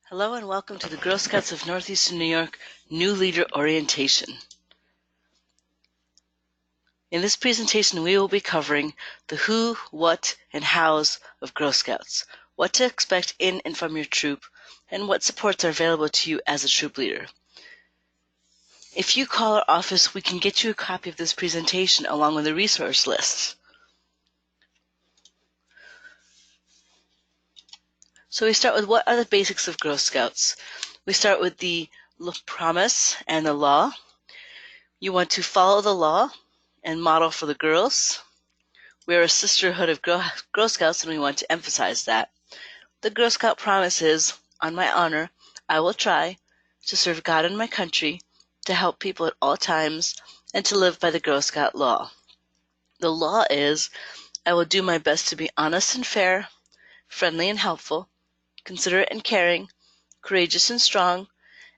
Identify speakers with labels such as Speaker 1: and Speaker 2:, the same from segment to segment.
Speaker 1: Hello and welcome to the Girl Scouts of Northeastern New York New Leader Orientation. In this presentation, we will be covering the who, what, and hows of Girl Scouts, what to expect in and from your troop, and what supports are available to you as a troop leader. If you call our office, we can get you a copy of this presentation along with a resource list. So we start with what are the basics of Girl Scouts. We start with the promise and the law. You want to follow the law and model for the girls. We are a sisterhood of Girl Scouts, and we want to emphasize that. The Girl Scout promise is, on my honor, I will try to serve God and my country, to help people at all times, and to live by the Girl Scout law. The law is, I will do my best to be honest and fair, friendly and helpful, considerate and caring, courageous and strong,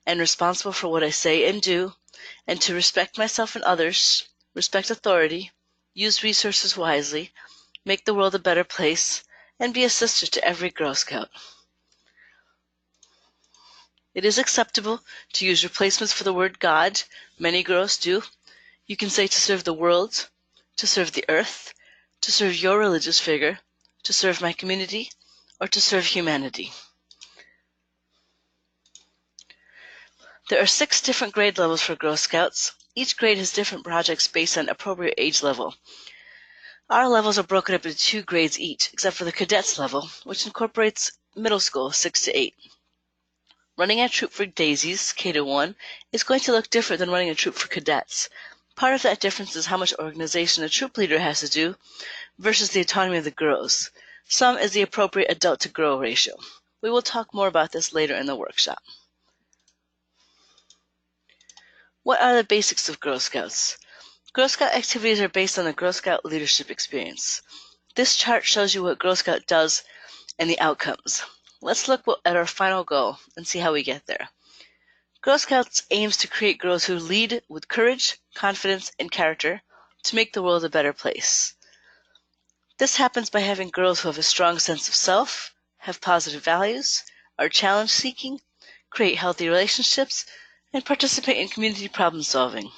Speaker 1: and responsible for what I say and do, and to respect myself and others, respect authority, use resources wisely, make the world a better place, and be a sister to every Girl Scout. It is acceptable to use replacements for the word God. Many girls do. You can say to serve the world, to serve the earth, to serve your religious figure, to serve my community, or to serve humanity. There are 6 different grade levels for Girl Scouts. Each grade has different projects based on appropriate age level. Our levels are broken up into 2 grades each, except for the cadets level, which incorporates middle school 6 to 8. Running a troop for daisies, K to 1, is going to look different than running a troop for cadets. Part of that difference is how much organization a troop leader has to do versus the autonomy of the girls. Some is the appropriate adult-to-girl ratio. We will talk more about this later in the workshop. What are the basics of Girl Scouts? Girl Scout activities are based on the Girl Scout leadership experience. This chart shows you what Girl Scout does and the outcomes. Let's look at our final goal and see how we get there. Girl Scouts aims to create girls who lead with courage, confidence, and character to make the world a better place. This happens by having girls who have a strong sense of self, have positive values, are challenge-seeking, create healthy relationships, and participate in community problem solving.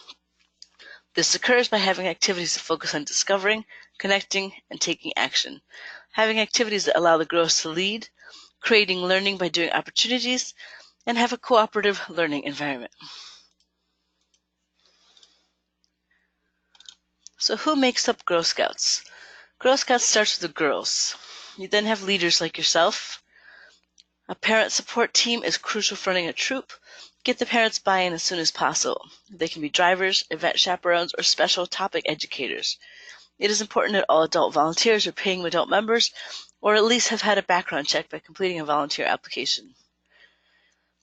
Speaker 1: This occurs by having activities that focus on discovering, connecting, and taking action. Having activities that allow the girls to lead, creating learning by doing opportunities, and have a cooperative learning environment. So who makes up Girl Scouts? Girl Scouts starts with the girls. You then have leaders like yourself. A parent support team is crucial for running a troop. Get the parents' buy-in as soon as possible. They can be drivers, event chaperones, or special topic educators. It is important that all adult volunteers are paying adult members, or at least have had a background check by completing a volunteer application.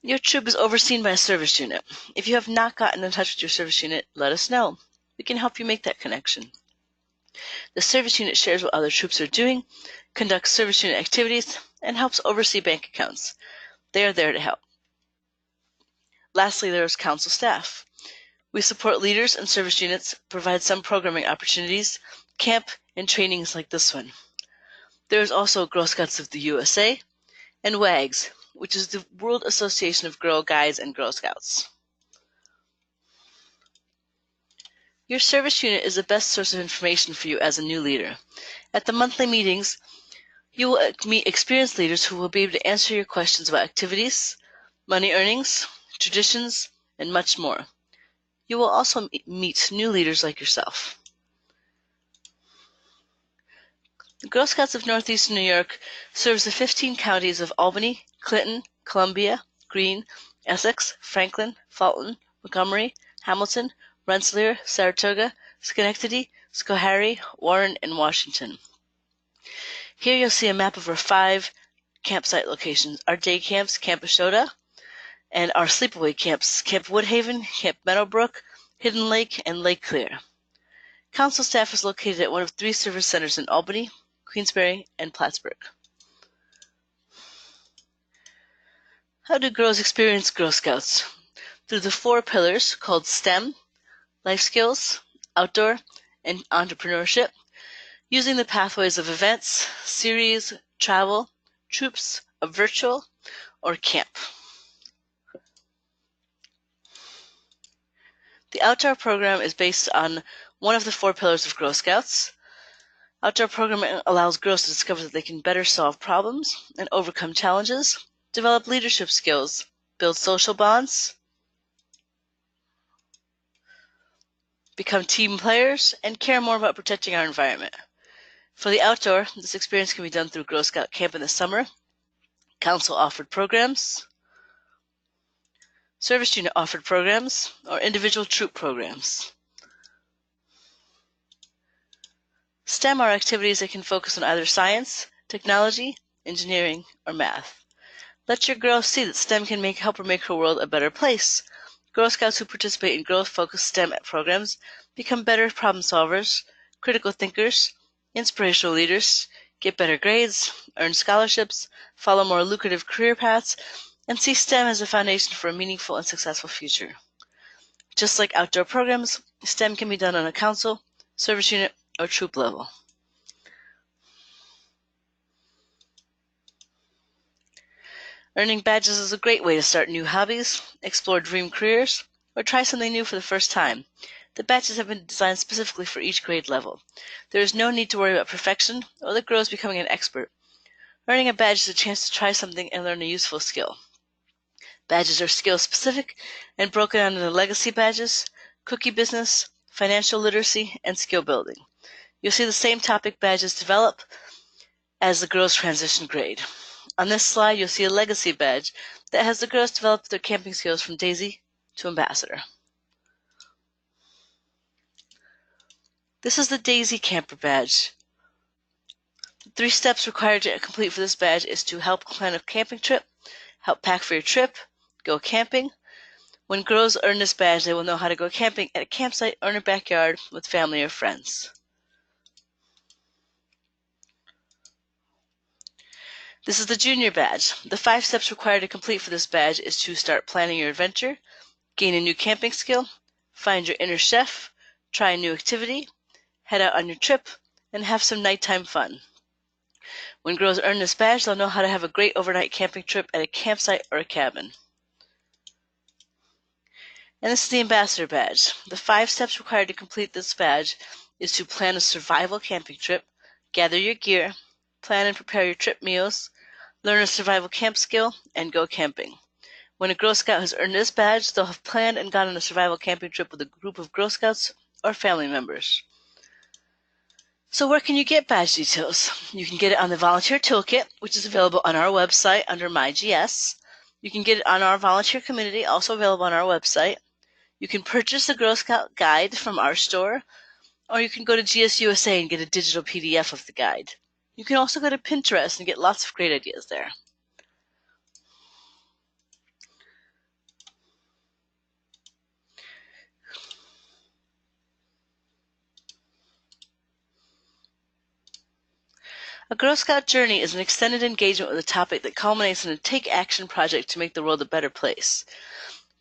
Speaker 1: Your troop is overseen by a service unit. If you have not gotten in touch with your service unit, let us know. We can help you make that connection. The service unit shares what other troops are doing, conducts service unit activities, and helps oversee bank accounts. They are there to help. Lastly, there is council staff. We support leaders and service units, provide some programming opportunities, camp, and trainings like this one. There is also Girl Scouts of the USA and WAGs, which is the World Association of Girl Guides and Girl Scouts. Your service unit is the best source of information for you as a new leader. At the monthly meetings, you will meet experienced leaders who will be able to answer your questions about activities, money earnings, traditions, and much more. You will also meet new leaders like yourself. The Girl Scouts of Northeastern New York serves the 15 counties of Albany, Clinton, Columbia, Greene, Essex, Franklin, Fulton, Montgomery, Hamilton, Rensselaer, Saratoga, Schenectady, Schoharie, Warren, and Washington. Here you'll see a map of our 5 campsite locations, our day camps, Camp Ashoda, and our sleepaway camps, Camp Woodhaven, Camp Meadowbrook, Hidden Lake, and Lake Clear. Council staff is located at one of 3 service centers in Albany, Queensbury, and Plattsburgh. How do girls experience Girl Scouts? Through the 4 pillars called STEM, life skills, outdoor, and entrepreneurship, using the pathways of events, series, travel, troops, a virtual, or camp. The outdoor program is based on one of the 4 pillars of Girl Scouts. Outdoor programming allows girls to discover that they can better solve problems and overcome challenges, develop leadership skills, build social bonds, become team players, and care more about protecting our environment. For the outdoor, this experience can be done through Girl Scout camp in the summer, council-offered programs, service unit-offered programs, or individual troop programs. STEM are activities that can focus on either science, technology, engineering, or math. Let your girl see that STEM can help her make her world a better place. Girl Scouts who participate in girl-focused STEM programs become better problem solvers, critical thinkers, inspirational leaders, get better grades, earn scholarships, follow more lucrative career paths, and see STEM as a foundation for a meaningful and successful future. Just like outdoor programs, STEM can be done on a council, service unit, or troop level. Earning badges is a great way to start new hobbies, explore dream careers, or try something new for the first time. The badges have been designed specifically for each grade level. There is no need to worry about perfection or the girls becoming an expert. Earning a badge is a chance to try something and learn a useful skill. Badges are skill-specific and broken down into legacy badges, cookie business, financial literacy, and skill building. You'll see the same topic badges develop as the girls transition grade. On this slide, you'll see a legacy badge that has the girls develop their camping skills from Daisy to Ambassador. This is the Daisy Camper badge. The 3 steps required to complete for this badge is to help plan a camping trip, help pack for your trip, go camping. When girls earn this badge, they will know how to go camping at a campsite or in a backyard with family or friends. This is the Junior badge. The 5 steps required to complete for this badge is to start planning your adventure, gain a new camping skill, find your inner chef, try a new activity, head out on your trip, and have some nighttime fun. When girls earn this badge, they'll know how to have a great overnight camping trip at a campsite or a cabin. And this is the Ambassador badge. The 5 steps required to complete this badge is to plan a survival camping trip, gather your gear, plan and prepare your trip meals, learn a survival camp skill, and go camping. When a Girl Scout has earned this badge, they'll have planned and gone on a survival camping trip with a group of Girl Scouts or family members. So where can you get badge details? You can get it on the Volunteer Toolkit, which is available on our website under MyGS. You can get it on our volunteer community, also available on our website. You can purchase the Girl Scout guide from our store, or you can go to GSUSA and get a digital PDF of the guide. You can also go to Pinterest and get lots of great ideas there. A Girl Scout journey is an extended engagement with a topic that culminates in a take action project to make the world a better place.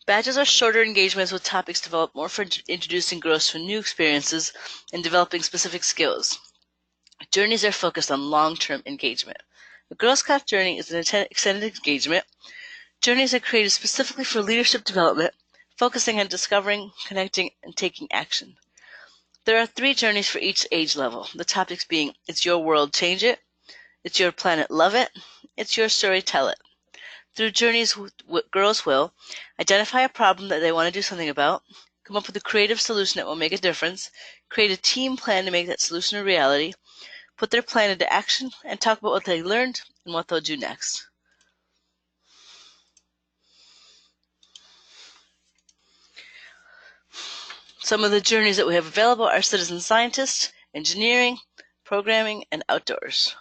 Speaker 1: Badges are shorter engagements with topics developed more for introducing girls to new experiences and developing specific skills. Journeys are focused on long-term engagement. A Girl Scout journey is an extended engagement. Journeys are created specifically for leadership development, focusing on discovering, connecting, and taking action. There are 3 journeys for each age level, the topics being It's Your World, Change It, It's Your Planet, Love It, It's Your Story, Tell It. Through journeys, girls will identify a problem that they want to do something about, come up with a creative solution that will make a difference, create a team plan to make that solution a reality, put their plan into action, and talk about what they learned and what they'll do next. Some of the journeys that we have available are citizen scientist, engineering, programming, and outdoors.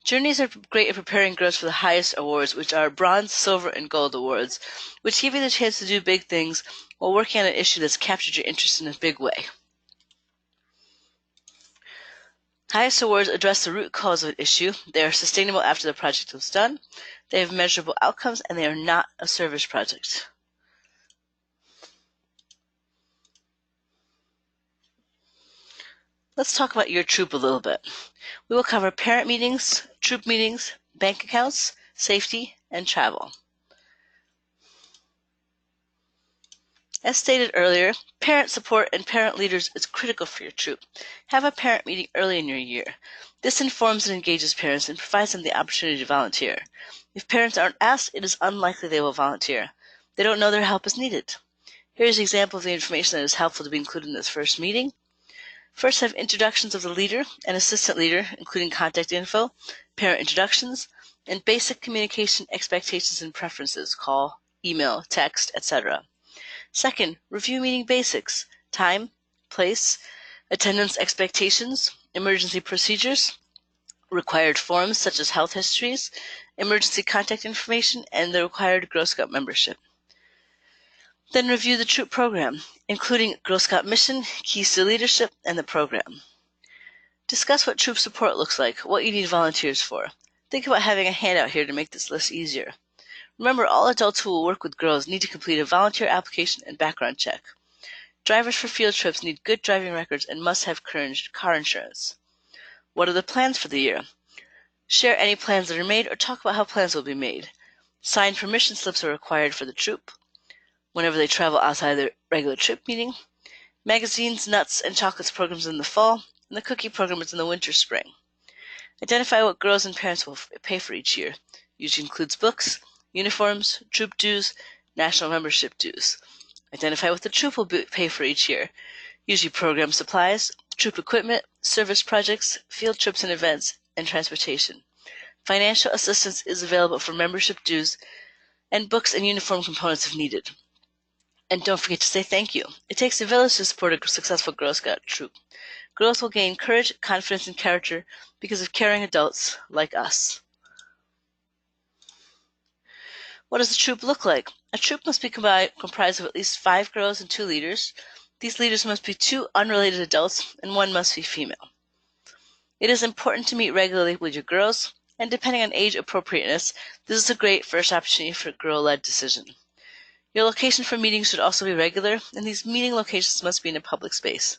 Speaker 1: Journeys are great at preparing girls for the highest awards, which are bronze, silver, and gold awards, which give you the chance to do big things while working on an issue that's captured your interest in a big way. Highest awards address the root cause of an issue. They are sustainable after the project is done. They have measurable outcomes, and they are not a service project. Let's talk about your troop a little bit. We will cover parent meetings, troop meetings, bank accounts, safety, and travel. As stated earlier, parent support and parent leaders is critical for your troop. Have a parent meeting early in your year. This informs and engages parents and provides them the opportunity to volunteer. If parents aren't asked, it is unlikely they will volunteer. They don't know their help is needed. Here's an example of the information that is helpful to be included in this first meeting. First, have introductions of the leader and assistant leader, including contact info, parent introductions, and basic communication expectations and preferences, call, email, text, etc. Second, review meeting basics, time, place, attendance expectations, emergency procedures, required forms such as health histories, emergency contact information, and the required Girl Scout membership. Then review the troop program, including Girl Scout mission, keys to leadership, and the program. Discuss what troop support looks like, what you need volunteers for. Think about having a handout here to make this list easier. Remember, all adults who will work with girls need to complete a volunteer application and background check. Drivers for field trips need good driving records and must have car insurance. What are the plans for the year? Share any plans that are made or talk about how plans will be made. Signed permission slips are required for the troop whenever they travel outside their regular trip meeting. Magazines, nuts, and chocolates programs in the fall, and the cookie program is in the winter-spring. Identify what girls and parents will pay for each year. Usually includes books, uniforms, troop dues, national membership dues. Identify what the troop will pay for each year. Usually program supplies, troop equipment, service projects, field trips and events, and transportation. Financial assistance is available for membership dues and books and uniform components if needed. And don't forget to say thank you. It takes a village to support a successful Girl Scout troop. Girls will gain courage, confidence, and character because of caring adults like us. What does a troop look like? A troop must be comprised of at least 5 girls and 2 leaders. These leaders must be 2 unrelated adults, and 1 must be female. It is important to meet regularly with your girls, and depending on age appropriateness, this is a great first opportunity for a girl-led decision. Your location for meetings should also be regular, and these meeting locations must be in a public space.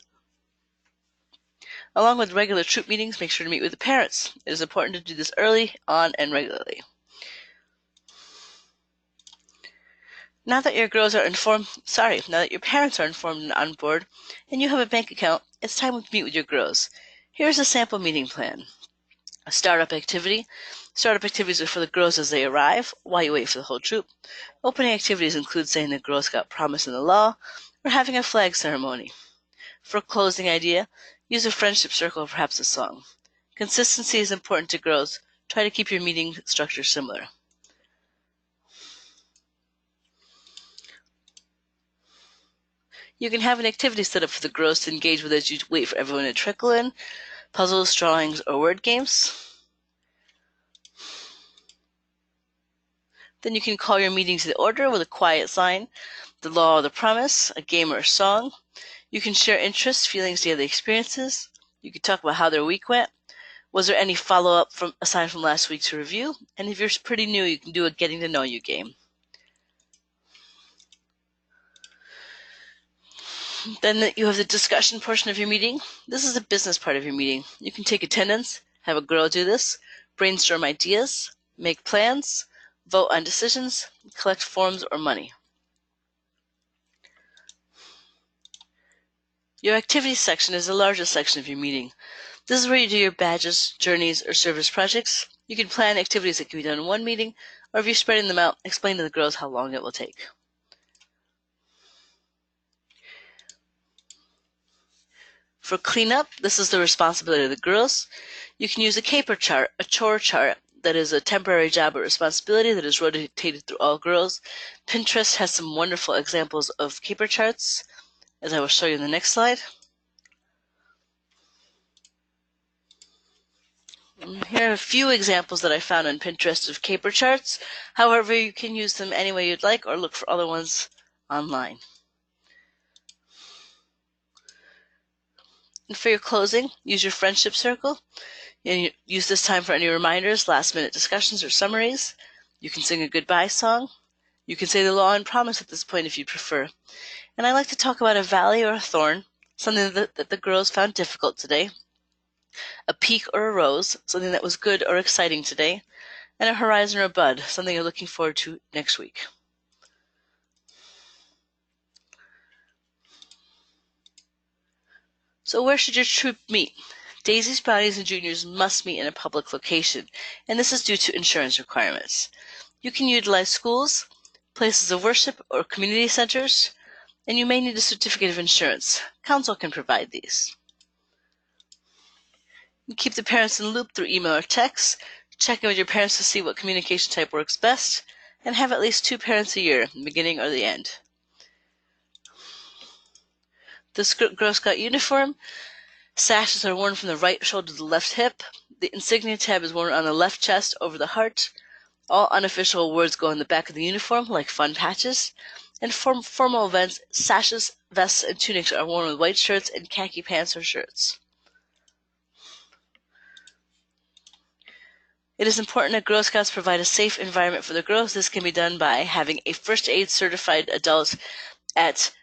Speaker 1: Along with regular troop meetings, make sure to meet with the parents. It is important to do this early on and regularly. Now that your parents are informed and on board, and you have a bank account, it's time to meet with your girls. Here's a sample meeting plan. A startup activity. Startup activities are for the girls as they arrive, while you wait for the whole troop. Opening activities include saying the Girl Scout promise in the law, or having a flag ceremony. For a closing idea, use a friendship circle or perhaps a song. Consistency is important to girls. Try to keep your meeting structure similar. You can have an activity set up for the girls to engage with as you wait for everyone to trickle in, puzzles, drawings, or word games. Then you can call your meeting to the order with a quiet sign, the law or the promise, a game or a song. You can share interests, feelings, daily experiences. You can talk about how their week went. Was there any follow-up aside from last week to review? And if you're pretty new, you can do a getting to know you game. Then you have the discussion portion of your meeting. This is the business part of your meeting. You can take attendance, have a girl do this, brainstorm ideas, make plans, vote on decisions, collect forms or money. Your activities section is the largest section of your meeting. This is where you do your badges, journeys, or service projects. You can plan activities that can be done in one meeting, or if you're spreading them out, explain to the girls how long it will take. For cleanup, this is the responsibility of the girls. You can use a caper chart, a chore chart, that is a temporary job or responsibility that is rotated through all girls. Pinterest has some wonderful examples of caper charts, as I will show you in the next slide. Here are a few examples that I found on Pinterest of caper charts. However, you can use them any way you'd like or look for other ones online. And for your closing, use your friendship circle. And use this time for any reminders, last-minute discussions, or summaries. You can sing a goodbye song. You can say the law and promise at this point if you prefer. And I like to talk about a valley or a thorn, something that the girls found difficult today, a peak or a rose, something that was good or exciting today, and a horizon or a bud, something you're looking forward to next week. So where should your troop meet? Daisies, Brownies, and Juniors must meet in a public location, and this is due to insurance requirements. You can utilize schools, places of worship, or community centers, and you may need a certificate of insurance. Council can provide these. You keep the parents in the loop through email or text, check in with your parents to see what communication type works best, and have at least 2 parents a year, the beginning or the end. The Girl Scout uniform. Sashes are worn from the right shoulder to the left hip. The insignia tab is worn on the left chest over the heart. All unofficial awards go on the back of the uniform, like fun patches. And for formal events, sashes, vests, and tunics are worn with white shirts and khaki pants or shirts. It is important that Girl Scouts provide a safe environment for the girls. This can be done by having a first aid certified adult at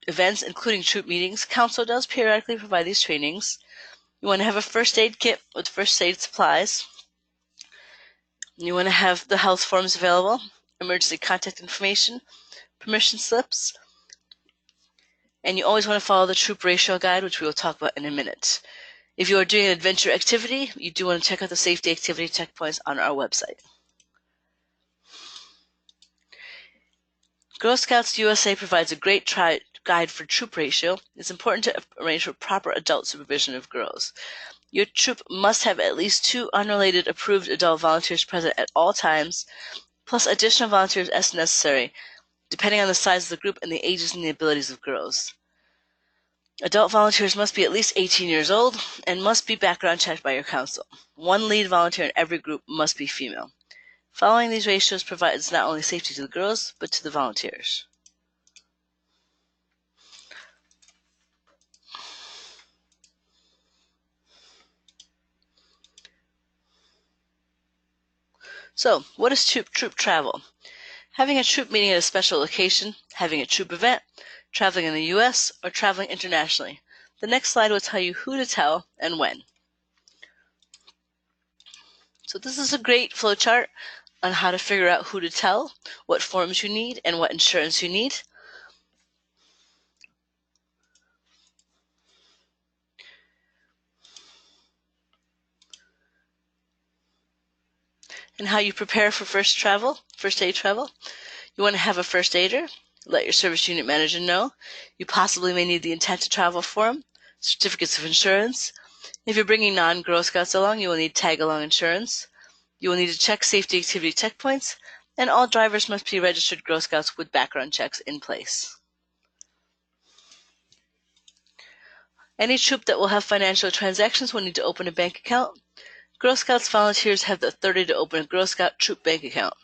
Speaker 1: events, including troop meetings. Council does periodically provide these trainings. You want to have a first aid kit with first aid supplies. You want to have the health forms available, emergency contact information, permission slips, and you always want to follow the troop ratio guide, which we will talk about in a minute. If you are doing an adventure activity, you do want to check out the safety activity checkpoints on our website. Girl Scouts USA provides a great guide for troop ratio. It's important to arrange for proper adult supervision of girls. Your troop must have at least 2 unrelated approved adult volunteers present at all times, plus additional volunteers as necessary, depending on the size of the group and the ages and the abilities of girls. Adult volunteers must be at least 18 years old and must be background checked by your council. 1 lead volunteer in every group must be female. Following these ratios provides not only safety to the girls, but to the volunteers. So, what is troop travel? Having a troop meeting at a special location, having a troop event, traveling in the U.S., or traveling internationally. The next slide will tell you who to tell and when. So this is a great flowchart on how to figure out who to tell, what forms you need, and what insurance you need. And how you prepare for first aid travel. You want to have a first aider. Let your service unit manager know. You possibly may need the intent to travel form, certificates of insurance. If you're bringing non-Girl Scouts along, you will need tag-along insurance. You will need to check safety activity checkpoints, and all drivers must be registered Girl Scouts with background checks in place. Any troop that will have financial transactions will need to open a bank account. Girl Scouts volunteers have the authority to open a Girl Scout troop bank account.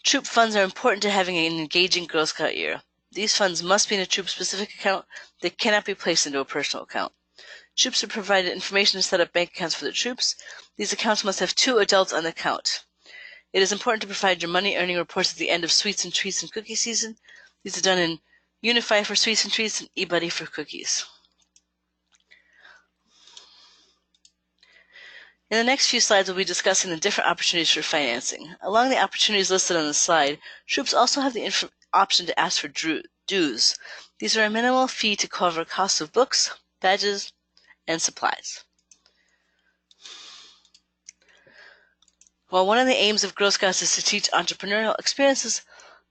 Speaker 1: Troop funds are important to having an engaging Girl Scout year. These funds must be in a troop-specific account. They cannot be placed into a personal account. Troops are provided information to set up bank accounts for the troops. These accounts must have 2 adults on the account. It is important to provide your money earning reports at the end of Sweets and Treats and Cookie season. These are done in Unify for Sweets and Treats and eBuddy for cookies. In the next few slides, we'll be discussing the different opportunities for financing. Along the opportunities listed on the slide, troops also have the option to ask for dues. These are a minimal fee to cover costs of books, badges, and supplies. While one of the aims of Girl Scouts is to teach entrepreneurial experiences,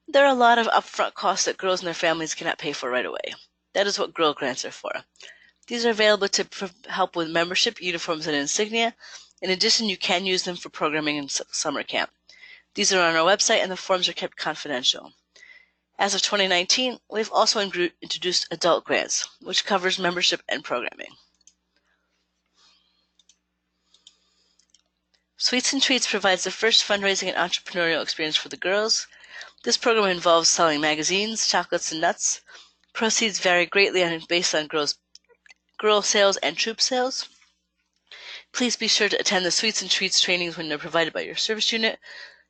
Speaker 1: there are a lot of upfront costs that girls and their families cannot pay for right away. That is what Girl Grants are for. These are available to help with membership, uniforms, and insignia. In addition, you can use them for programming and summer camp. These are on our website, and the forms are kept confidential. As of 2019, we've also introduced adult grants, which covers membership and programming. Sweets and Treats provides the first fundraising and entrepreneurial experience for the girls. This program involves selling magazines, chocolates, and nuts. Proceeds vary greatly based on girl sales and troop sales. Please be sure to attend the Sweets and Treats trainings when they're provided by your service unit.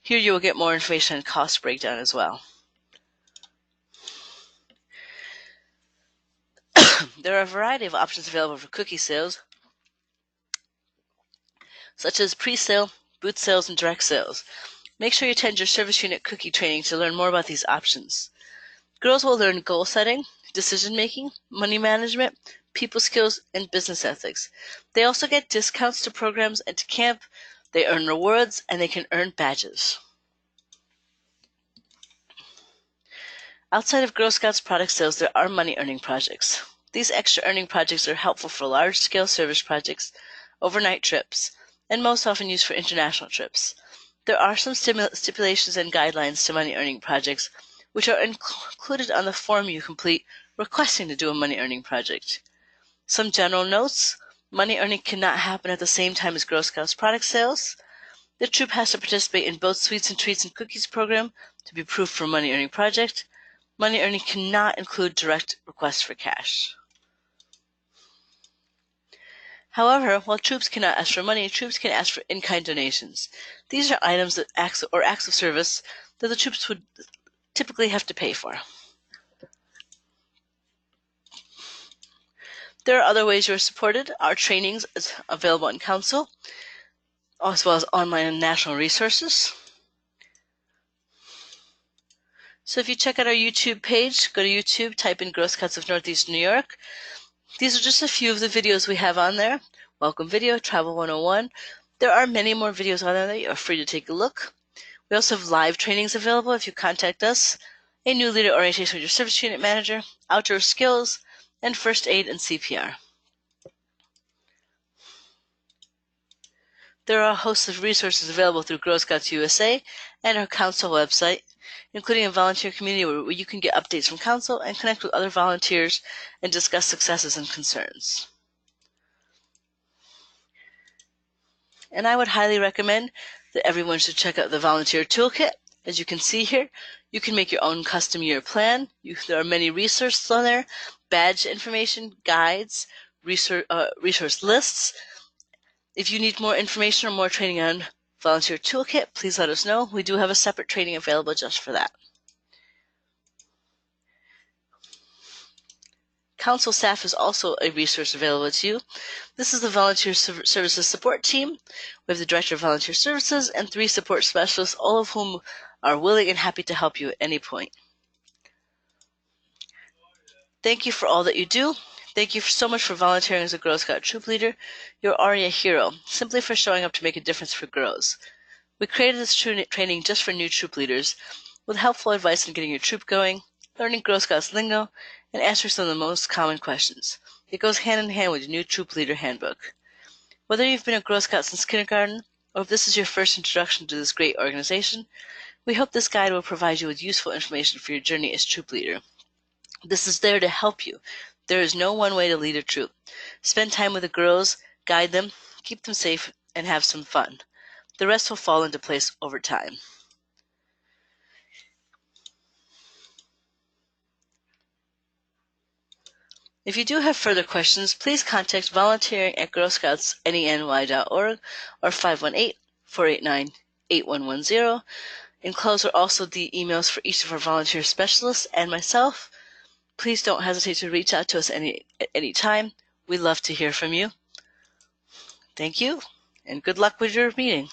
Speaker 1: Here you will get more information on cost breakdown as well. There are a variety of options available for cookie sales, such as pre-sale, boot sales, and direct sales. Make sure you attend your service unit cookie training to learn more about these options. Girls will learn goal setting, decision making, money management, people skills, and business ethics. They also get discounts to programs and to camp. They earn rewards, and they can earn badges. Outside of Girl Scouts product sales, there are money-earning projects. These extra earning projects are helpful for large-scale service projects, overnight trips, and most often used for international trips. There are some stipulations and guidelines to money-earning projects, which are included on the form you complete requesting to do a money-earning project. Some general notes: money earning cannot happen at the same time as Girl Scouts product sales. The troop has to participate in both Sweets and Treats and Cookies program to be approved for a money earning project. Money earning cannot include direct requests for cash. However, while troops cannot ask for money, troops can ask for in-kind donations. These are items that acts of service that the troops would typically have to pay for. There are other ways you are supported. Our trainings is available on Council, as well as online and national resources. So if you check out our YouTube page, go to YouTube, type in Girl Scouts of Northeast New York. These are just a few of the videos we have on there. Welcome video, Travel 101. There are many more videos on there that you are free to take a look. We also have live trainings available if you contact us, a new leader orientation with your service unit manager, outdoor skills, and first aid and CPR. There are a host of resources available through Girl Scouts USA and our Council website, including a volunteer community where you can get updates from Council and connect with other volunteers and discuss successes and concerns. And I would highly recommend that everyone should check out the Volunteer Toolkit. As you can see here, you can make your own custom year plan. There are many resources on there, badge information, guides, resource lists. If you need more information or more training on Volunteer Toolkit, please let us know. We do have a separate training available just for that. Council staff is also a resource available to you. This is the Volunteer Services Support Team. We have the Director of Volunteer Services and 3 support specialists, all of whom are willing and happy to help you at any point. Thank you for all that you do. Thank you so much for volunteering as a Girl Scout troop leader. You're already a hero, simply for showing up to make a difference for girls. We created this training just for new troop leaders, with helpful advice on getting your troop going, learning Girl Scouts lingo, and answering some of the most common questions. It goes hand in hand with your new troop leader handbook. Whether you've been a Girl Scout since kindergarten, or if this is your first introduction to this great organization, we hope this guide will provide you with useful information for your journey as troop leader. This is there to help you. There is no one way to lead a troop. Spend time with the girls, guide them, keep them safe, and have some fun. The rest will fall into place over time. If you do have further questions, please contact volunteering@girlscoutsneny.org or 518-489-8110. Enclosed are also the emails for each of our volunteer specialists and myself. Please don't hesitate to reach out to us at any time. We'd love to hear from you. Thank you, and good luck with your meeting.